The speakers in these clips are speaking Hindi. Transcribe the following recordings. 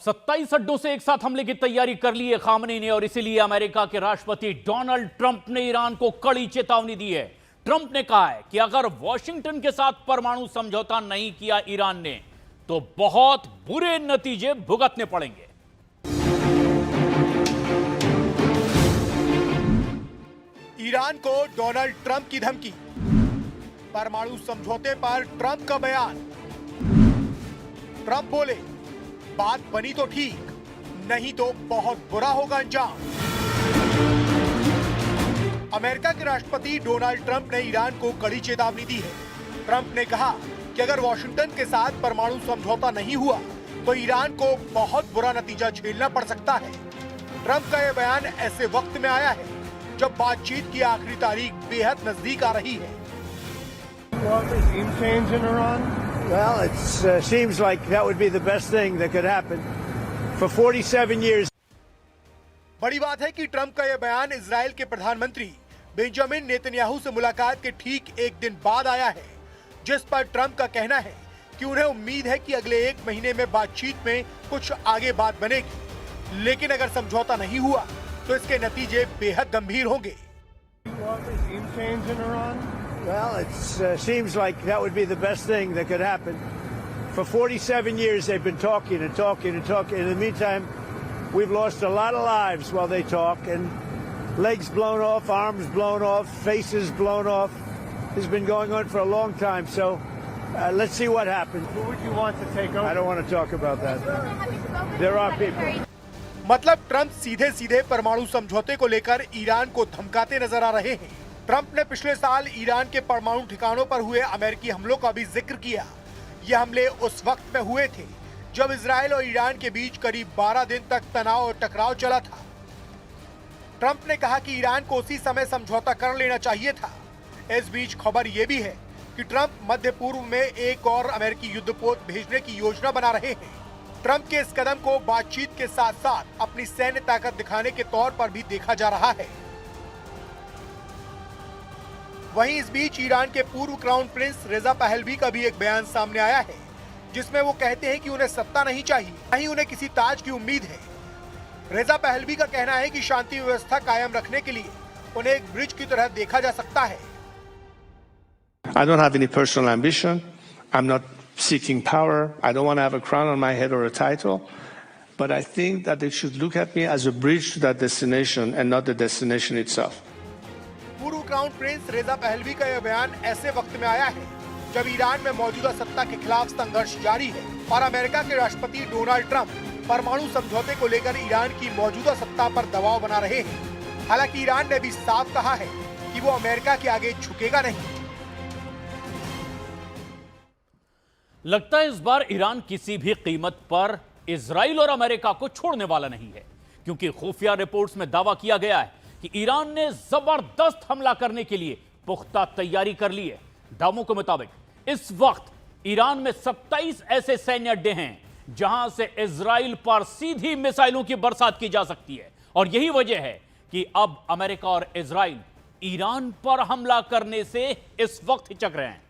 27 अड्डों से एक साथ हमले की तैयारी कर ली है खामनेई ने और इसीलिए अमेरिका के राष्ट्रपति डोनाल्ड ट्रंप ने ईरान को कड़ी चेतावनी दी है। ट्रंप ने कहा है कि अगर वॉशिंगटन के साथ परमाणु समझौता नहीं किया ईरान ने तो बहुत बुरे नतीजे भुगतने पड़ेंगे। ईरान को डोनाल्ड ट्रंप की धमकी, परमाणु समझौते पर ट्रंप का बयान। ट्रंप बोले, बात बनी तो ठीक, नहीं तो बहुत बुरा होगा अंजाम। अमेरिका के राष्ट्रपति डोनाल्ड ट्रंप ने ईरान को कड़ी चेतावनी दी है। ट्रंप ने कहा कि अगर वॉशिंगटन के साथ परमाणु समझौता नहीं हुआ तो ईरान को बहुत बुरा नतीजा झेलना पड़ सकता है। ट्रंप का यह बयान ऐसे वक्त में आया है जब बातचीत की आखिरी तारीख बेहद नजदीक आ रही है। Well, it seems like that would be the best thing that could happen. For 47 years. बड़ी बात है कि ट्रंप का यह बयान इजराइल के प्रधानमंत्री बेंजामिन नेतन्याहू से मुलाकात के ठीक एक दिन बाद आया है, जिस पर ट्रंप का कहना है कि उन्हें उम्मीद है कि अगले एक महीने में बातचीत में कुछ आगे बात बनेगी, लेकिन अगर समझौता नहीं हुआ तो इसके नतीजे बेहद गंभीर होंगे। Well, it seems like that would be the best thing that could happen. For 47 years they've been talking and talking and talking. In the meantime, we've lost a lot of lives while they talk, and legs blown off, arms blown off, faces blown off. It's been going on for a long time, so let's see what happens. Who would you want to take over? I don't want to talk about that. There are people. मतलब ट्रंप सीधे सीधे परमाणु समझौते को लेकर ईरान को धमकाते नजर आ रहे हैं। ट्रंप ने पिछले साल ईरान के परमाणु ठिकानों पर हुए अमेरिकी हमलों का भी जिक्र किया। ये हमले उस वक्त में हुए थे जब इजराइल और ईरान के बीच करीब 12 दिन तक तनाव और टकराव चला था। ट्रंप ने कहा कि ईरान को उसी समय समझौता कर लेना चाहिए था। इस बीच खबर ये भी है कि ट्रंप मध्य पूर्व में एक और अमेरिकी युद्धपोत भेजने की योजना बना रहे हैं। ट्रंप के इस कदम को बातचीत के साथ साथ अपनी सैन्य ताकत दिखाने के तौर पर भी देखा जा रहा है। वहीं इस बीच ईरान के पूर्व क्राउन प्रिंस रेजा पहलवी का भी एक बयान सामने आया है, जिसमें वो कहते हैं कि उन्हें सत्ता नहीं चाहिए, नहीं उन्हें किसी ताज की उम्मीद है। रेजा पहलवी का कहना है कि शांति व्यवस्था कायम रखने के लिए उन्हें एक ब्रिज की तरह देखा जा सकता है। I don't have any personal ambition. I'm not seeking power. I don't want to have a crown on my head or a title. But I think that they should look at me as a bridge to that destination and not the destination itself. पूर्व क्राउन प्रिंस रेजा पहलवी का यह बयान ऐसे वक्त में आया है जब ईरान में मौजूदा सत्ता के खिलाफ संघर्ष जारी है और अमेरिका के राष्ट्रपति डोनाल्ड ट्रंप परमाणु समझौते को लेकर ईरान की मौजूदा सत्ता पर दबाव बना रहे हैं। हालांकि ईरान ने भी साफ कहा है कि वो अमेरिका के आगे झुकेगा नहीं। लगता है इस बार ईरान किसी भी कीमत पर इजराइल और अमेरिका को छोड़ने वाला नहीं है, क्योंकि खुफिया रिपोर्ट्स में दावा किया गया है कि ईरान ने जबरदस्त हमला करने के लिए पुख्ता तैयारी कर ली है। दावों के मुताबिक इस वक्त ईरान में 27 ऐसे सैन्य अड्डे हैं जहां से इजराइल पर सीधी मिसाइलों की बरसात की जा सकती है, और यही वजह है कि अब अमेरिका और इजराइल ईरान पर हमला करने से इस वक्त हिचक रहे हैं।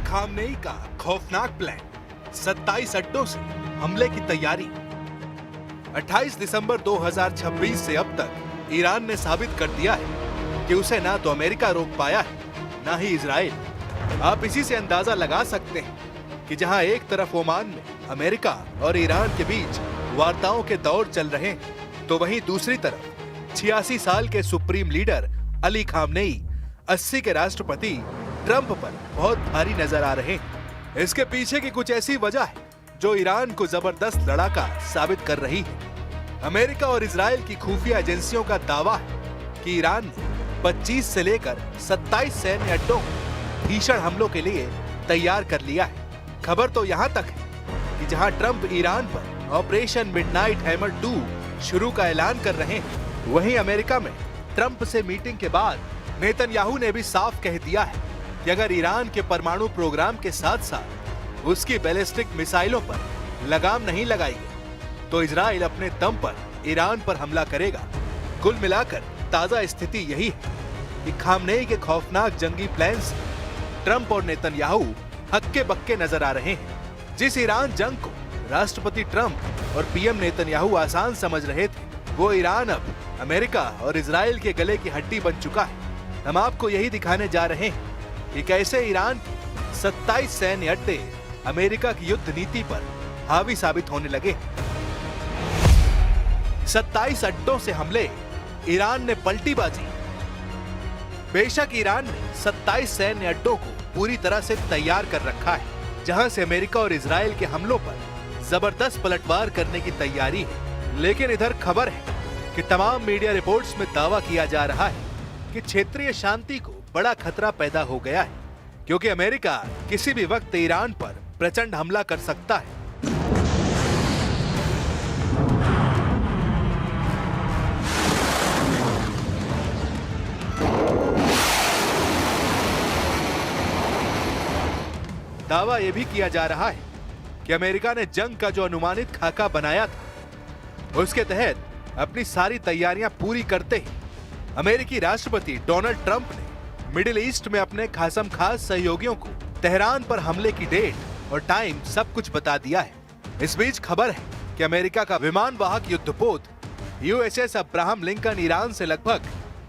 खामनेई का खौफनाक प्लान, 27 अड्डों से हमले की तैयारी। 28 दिसंबर 2026 से अब तक ईरान ने साबित कर दिया है कि उसे ना तो अमेरिका रोक पाया है, ना ही इजराइल। आप इसी से अंदाजा लगा सकते हैं कि जहां एक तरफ ओमान में अमेरिका और ईरान के बीच वार्ताओं के दौर चल रहे हैं, तो वहीं दूसरी तरफ 86 साल के सुप्रीम लीडर अली खामनेई 80 के राष्ट्रपति ट्रंप पर बहुत भारी नजर आ रहे हैं। इसके पीछे की कुछ ऐसी वजह है जो ईरान को जबरदस्त लड़ाका साबित कर रही है। अमेरिका और इजराइल की खुफिया एजेंसियों का दावा है कि ईरान ने 25 से लेकर 27 सैन्य अड्डों भीषण हमलों के लिए तैयार कर लिया है। खबर तो यहाँ तक है कि जहाँ ट्रंप ईरान पर ऑपरेशन मिडनाइट हैमर 2 शुरू का ऐलान कर रहे हैं, वहीं अमेरिका में ट्रंप से मीटिंग के बाद नेतन्याहू ने भी साफ कह दिया है कि अगर ईरान के परमाणु प्रोग्राम के साथ साथ उसकी बैलिस्टिक मिसाइलों पर लगाम नहीं लगाई गई तो इजराइल अपने दम पर ईरान पर हमला करेगा। कुल मिलाकर ताजा स्थिति यही है कि खामनेई के खौफनाक जंगी प्लान से ट्रंप और नेतन्याहू हक्के बक्के नजर आ रहे हैं। जिस ईरान जंग को राष्ट्रपति ट्रंप और पीएम नेतन्याहू आसान समझ रहे थे, वो ईरान अब अमेरिका और इजराइल के गले की हड्डी बन चुका है। हम आपको यही दिखाने जा रहे हैं कि कैसे ईरान के 27 सैन्य अड्डे अमेरिका की युद्ध नीति पर हावी साबित होने लगे। 27 अड्डों से हमले, ईरान ने पलटी बाजी। बेशक ईरान ने 27 सैन्य अड्डों को पूरी तरह से तैयार कर रखा है, जहां से अमेरिका और इजराइल के हमलों पर जबरदस्त पलटवार करने की तैयारी है। लेकिन इधर खबर है कि तमाम मीडिया रिपोर्ट्स में दावा किया जा रहा है कि क्षेत्रीय शांति को बड़ा खतरा पैदा हो गया है, क्योंकि अमेरिका किसी भी वक्त ईरान पर प्रचंड हमला कर सकता है। दावा यह भी किया जा रहा है कि अमेरिका ने जंग का जो अनुमानित खाका बनाया था, उसके तहत अपनी सारी तैयारियां पूरी करते ही अमेरिकी राष्ट्रपति डोनाल्ड ट्रंप ने मिडिल ईस्ट में अपने खासम खास सहयोगियों को तेहरान पर हमले की डेट और टाइम सब कुछ बता दिया है। इस बीच खबर है कि अमेरिका का विमान वाहक युद्धपोत USS अब्राहम लिंकन ईरान से लगभग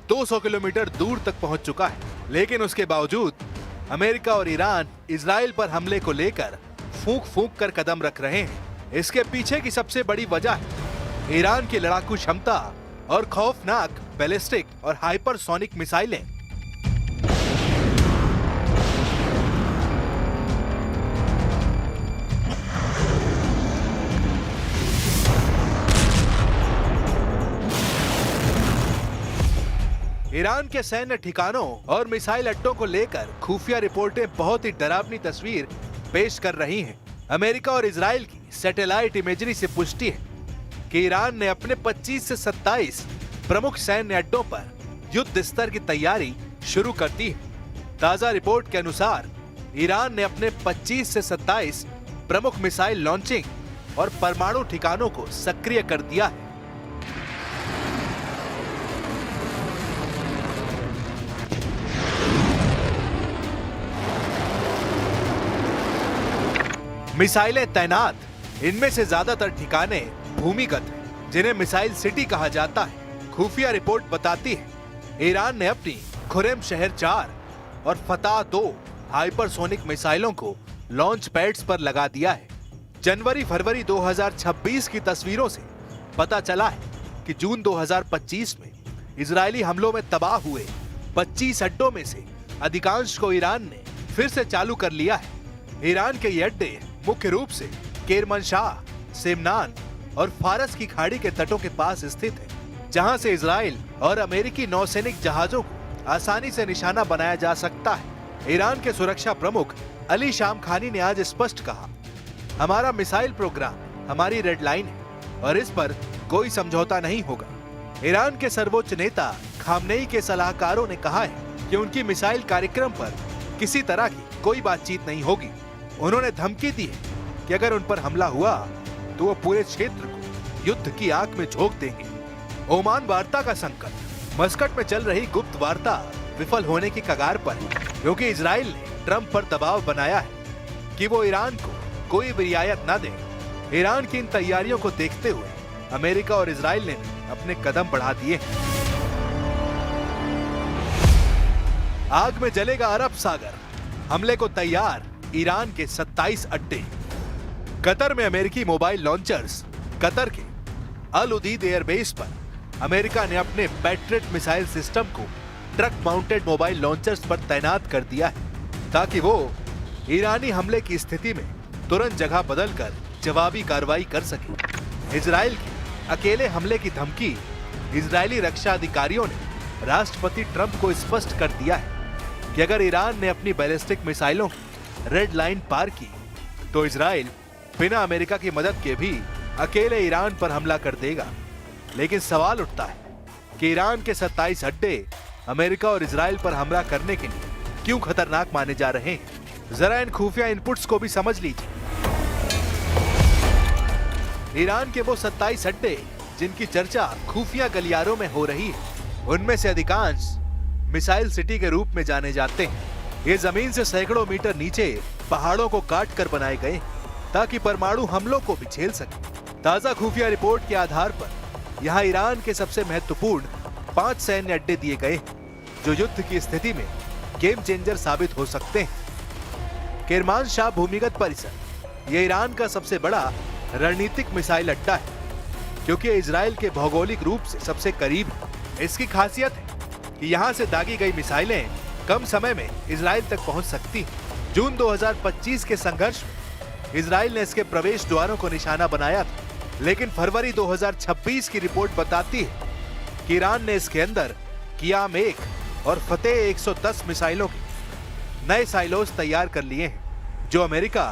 200 किलोमीटर दूर तक पहुंच चुका है। लेकिन उसके बावजूद अमेरिका और ईरान इजराइल पर हमले को लेकर फूंक फूंक कर कदम रख रहे हैं। इसके पीछे की सबसे बड़ी वजह है ईरान की लड़ाकू क्षमता और खौफनाक बैलिस्टिक और हाइपरसोनिक मिसाइलें। ईरान के सैन्य ठिकानों और मिसाइल अड्डों को लेकर खुफिया रिपोर्टें बहुत ही डरावनी तस्वीर पेश कर रही हैं। अमेरिका और इजराइल की सैटेलाइट इमेजरी से पुष्टि है कि ईरान ने अपने 25 से 27 प्रमुख सैन्य अड्डों पर युद्ध स्तर की तैयारी शुरू कर दी है। ताजा रिपोर्ट के अनुसार ईरान ने अपने 25 से 27 प्रमुख मिसाइल लॉन्चिंग और परमाणु ठिकानों को सक्रिय कर दिया है। मिसाइलें तैनात, इनमें से ज्यादातर ठिकाने भूमिगत हैं, जिन्हें मिसाइल सिटी कहा जाता है। खुफिया रिपोर्ट बताती है ईरान ने अपनी खुरेम शहर 4 और फताह 2 हाइपरसोनिक मिसाइलों को लॉन्च पैड्स पर लगा दिया है। जनवरी-फरवरी 2026 की तस्वीरों से पता चला है कि जून 2025 में इजरायली हमलों में तबाह हुए 25 अड्डों में से अधिकांश को ईरान ने फिर से चालू कर लिया है। ईरान के ये अड्डे मुख्य रूप से केरमनशाह, सेमनान और फारस की खाड़ी के तटों के पास स्थित है, जहां से इजराइल और अमेरिकी नौसैनिक जहाजों को आसानी से निशाना बनाया जा सकता है। ईरान के सुरक्षा प्रमुख अली शामखानी ने आज स्पष्ट कहा, हमारा मिसाइल प्रोग्राम हमारी रेड लाइन है और इस पर कोई समझौता नहीं होगा। ईरान के सर्वोच्च नेता खामनेई के सलाहकारों ने कहा है कि उनकी मिसाइल कार्यक्रम पर किसी तरह की कोई बातचीत नहीं होगी। उन्होंने धमकी दी है कि अगर उन पर हमला हुआ तो वो पूरे क्षेत्र को युद्ध की आग में झोंक देंगे। ओमान वार्ता का संकट, मस्कट में चल रही गुप्त वार्ता विफल होने की कगार पर है, क्योंकि इजराइल ने ट्रंप पर दबाव बनाया है कि वो ईरान को कोई भी रियायत न दे। ईरान की इन तैयारियों को देखते हुए अमेरिका और इजराइल ने अपने कदम बढ़ा दिए हैं। आग में जलेगा अरब सागर, हमले को तैयार ईरान के 27 अड्डे। कतर में अमेरिकी मोबाइल लॉन्चर्स। कतर के अल उदीद एयरबेस पर अमेरिका ने अपने पैट्रियट मिसाइल सिस्टम को ट्रक माउंटेड मोबाइल लॉन्चर्स पर तैनात कर दिया है, ताकि वो ईरानी हमले की स्थिति में तुरंत जगह बदलकर जवाबी कार्रवाई कर सके। इजराइल के अकेले हमले की धमकी इजरायली रक्षा अधिकारियों ने राष्ट्रपति ट्रंप को स्पष्ट कर दिया है कि अगर ईरान ने अपनी बैलिस्टिक मिसाइलों की रेड लाइन पार की तो इजराइल बिना अमेरिका की मदद के भी अकेले ईरान पर हमला कर देगा। लेकिन सवाल उठता है कि ईरान के 27 अड्डे अमेरिका और इजराइल पर हमला करने के लिए क्यों खतरनाक माने जा रहे हैं। जरा इन खुफिया इनपुट्स को भी समझ लीजिए। ईरान के वो 27 अड्डे जिनकी चर्चा खुफिया गलियारों में हो रही है, उनमें से अधिकांश मिसाइल सिटी के रूप में जाने जाते हैं। ये जमीन से सैकड़ों मीटर नीचे पहाड़ों को काट कर बनाए गए ताकि परमाणु हमलों को भी झेल सके। ताजा खुफिया रिपोर्ट के आधार पर यहाँ ईरान के सबसे महत्वपूर्ण 5 सैन्य अड्डे दिए गए जो युद्ध की स्थिति में गेम चेंजर साबित हो सकते हैं। किरमान शाह भूमिगत परिसर ये ईरान का सबसे बड़ा रणनीतिक मिसाइल अड्डा है क्योंकि इजराइल के भौगोलिक रूप से सबसे करीब है। इसकी खासियत है कि यहाँ से दागी गई मिसाइलें कम समय में इजराइल तक पहुंच सकती हैं। जून 2025 के संघर्ष में इजराइल ने इसके प्रवेश द्वारों को निशाना बनाया था, लेकिन फरवरी 2026 की रिपोर्ट बताती है कि ईरान ने इसके अंदर कियाम 1 और फतेह 110 मिसाइलों के नए साइलोस तैयार कर लिए हैं जो अमेरिका